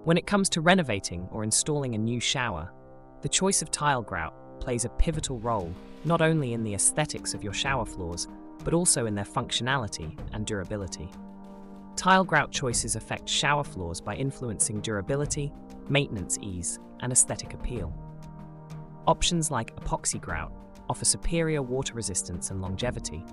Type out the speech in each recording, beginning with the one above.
When it comes to renovating or installing a new shower, the choice of tile grout plays a pivotal role not only in the aesthetics of your shower floors, but also in their functionality and durability. Tile grout choices affect shower floors by influencing durability, maintenance ease, and aesthetic appeal. Options like epoxy grout offer superior water resistance and longevity,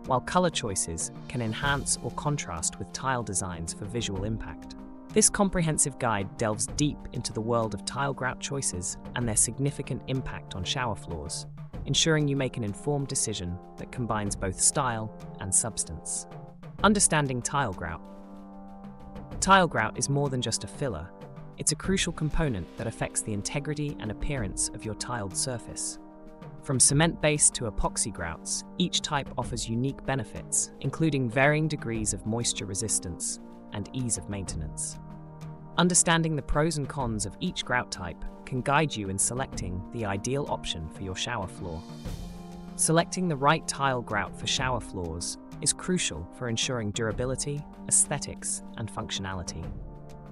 while color choices can enhance or contrast with tile designs for visual impact. This comprehensive guide delves deep into the world of tile grout choices and their significant impact on shower floors, ensuring you make an informed decision that combines both style and substance. Understanding tile grout. Tile grout is more than just a filler. It's a crucial component that affects the integrity and appearance of your tiled surface. From cement-based to epoxy grouts, each type offers unique benefits, including varying degrees of moisture resistance and ease of maintenance. Understanding the pros and cons of each grout type can guide you in selecting the ideal option for your shower floor. Selecting the right tile grout for shower floors is crucial for ensuring durability, aesthetics, and functionality.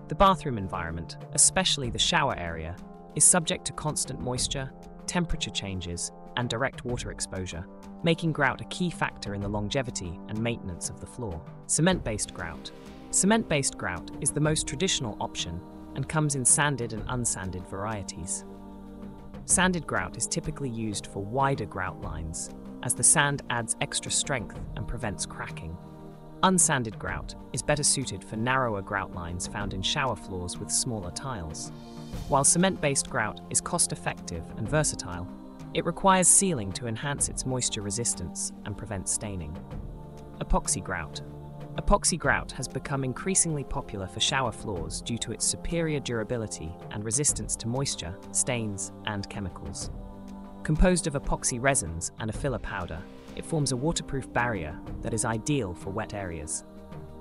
The bathroom environment, especially the shower area, is subject to constant moisture, temperature changes, and direct water exposure, making grout a key factor in the longevity and maintenance of the floor. Cement-based grout. Cement-based grout is the most traditional option and comes in sanded and unsanded varieties. Sanded grout is typically used for wider grout lines, as the sand adds extra strength and prevents cracking. Unsanded grout is better suited for narrower grout lines found in shower floors with smaller tiles. While cement-based grout is cost-effective and versatile, it requires sealing to enhance its moisture resistance and prevent staining. Epoxy grout. Epoxy grout has become increasingly popular for shower floors due to its superior durability and resistance to moisture, stains, and chemicals. Composed of epoxy resins and a filler powder, it forms a waterproof barrier that is ideal for wet areas.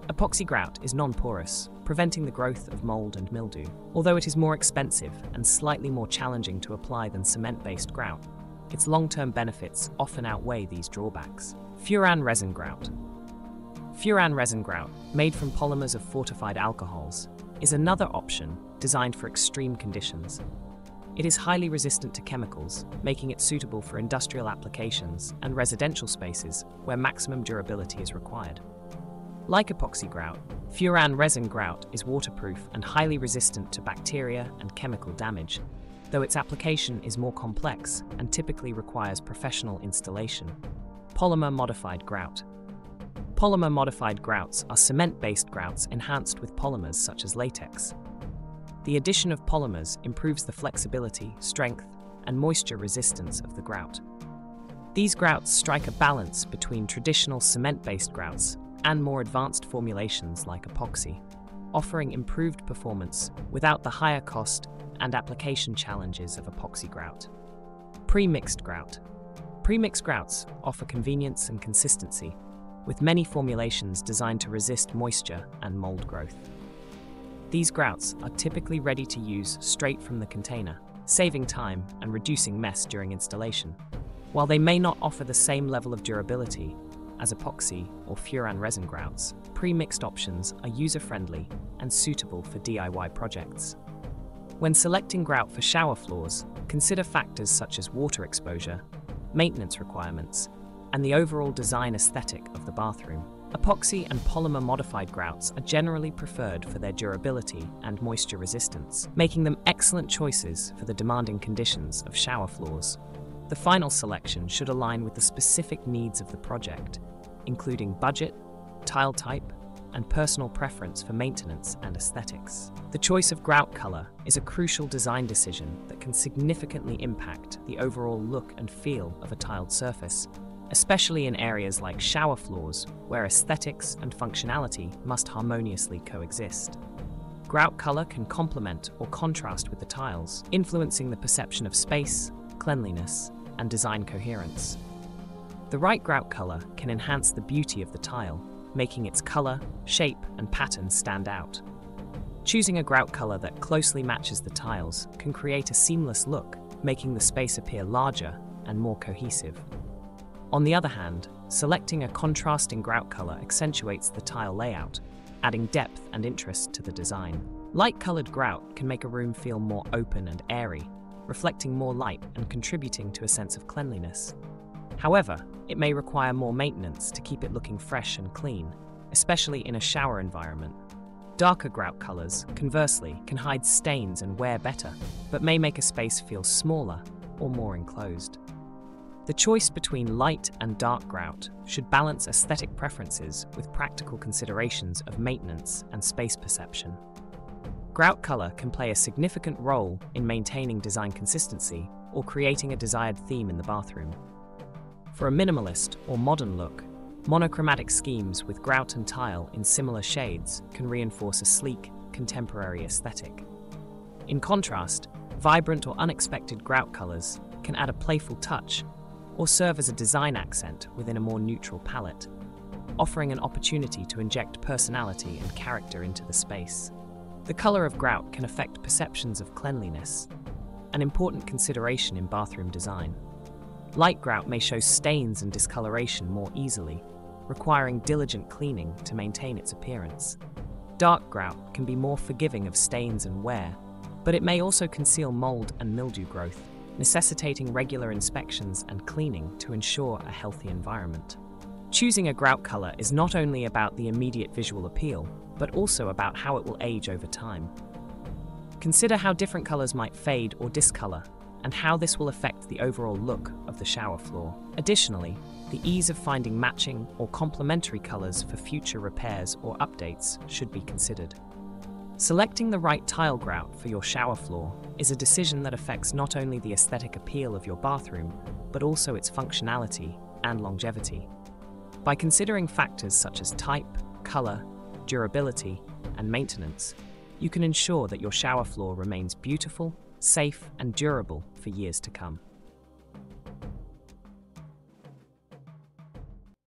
Epoxy grout is non-porous, preventing the growth of mold and mildew. Although it is more expensive and slightly more challenging to apply than cement-based grout, its long-term benefits often outweigh these drawbacks. Furan resin grout. Furan resin grout, made from polymers of fortified alcohols, is another option designed for extreme conditions. It is highly resistant to chemicals, making it suitable for industrial applications and residential spaces where maximum durability is required. Like epoxy grout, Furan resin grout is waterproof and highly resistant to bacteria and chemical damage, though its application is more complex and typically requires professional installation. Polymer-modified grout. Polymer-modified grouts are cement-based grouts enhanced with polymers such as latex. The addition of polymers improves the flexibility, strength, and moisture resistance of the grout. These grouts strike a balance between traditional cement-based grouts and more advanced formulations like epoxy, offering improved performance without the higher cost and application challenges of epoxy grout. Pre-mixed grout. Pre-mixed grouts offer convenience and consistency, with many formulations designed to resist moisture and mold growth. These grouts are typically ready to use straight from the container, saving time and reducing mess during installation. While they may not offer the same level of durability as epoxy or Furan resin grouts, pre-mixed options are user-friendly and suitable for DIY projects. When selecting grout for shower floors, consider factors such as water exposure, maintenance requirements, and the overall design aesthetic of the bathroom. Epoxy and polymer-modified grouts are generally preferred for their durability and moisture resistance, making them excellent choices for the demanding conditions of shower floors. The final selection should align with the specific needs of the project, including budget, tile type, and personal preference for maintenance and aesthetics. The choice of grout color is a crucial design decision that can significantly impact the overall look and feel of a tiled surface, especially in areas like shower floors where aesthetics and functionality must harmoniously coexist. Grout color can complement or contrast with the tiles, influencing the perception of space, cleanliness, and design coherence. The right grout color can enhance the beauty of the tile, making its color, shape, and pattern stand out. Choosing a grout color that closely matches the tiles can create a seamless look, making the space appear larger and more cohesive. On the other hand, selecting a contrasting grout color accentuates the tile layout, adding depth and interest to the design. Light-colored grout can make a room feel more open and airy, reflecting more light and contributing to a sense of cleanliness. However, it may require more maintenance to keep it looking fresh and clean, especially in a shower environment. Darker grout colors, conversely, can hide stains and wear better, but may make a space feel smaller or more enclosed. The choice between light and dark grout should balance aesthetic preferences with practical considerations of maintenance and space perception. Grout color can play a significant role in maintaining design consistency or creating a desired theme in the bathroom. For a minimalist or modern look, monochromatic schemes with grout and tile in similar shades can reinforce a sleek, contemporary aesthetic. In contrast, vibrant or unexpected grout colors can add a playful touch or serve as a design accent within a more neutral palette, offering an opportunity to inject personality and character into the space. The color of grout can affect perceptions of cleanliness, an important consideration in bathroom design. Light grout may show stains and discoloration more easily, requiring diligent cleaning to maintain its appearance. Dark grout can be more forgiving of stains and wear, but it may also conceal mold and mildew growth, necessitating regular inspections and cleaning to ensure a healthy environment. Choosing a grout color is not only about the immediate visual appeal, but also about how it will age over time. Consider how different colors might fade or discolor, and how this will affect the overall look of the shower floor. Additionally, the ease of finding matching or complementary colors for future repairs or updates should be considered. Selecting the right tile grout for your shower floor is a decision that affects not only the aesthetic appeal of your bathroom, but also its functionality and longevity. By considering factors such as type, color, durability, and maintenance, you can ensure that your shower floor remains beautiful, safe, and durable for years to come.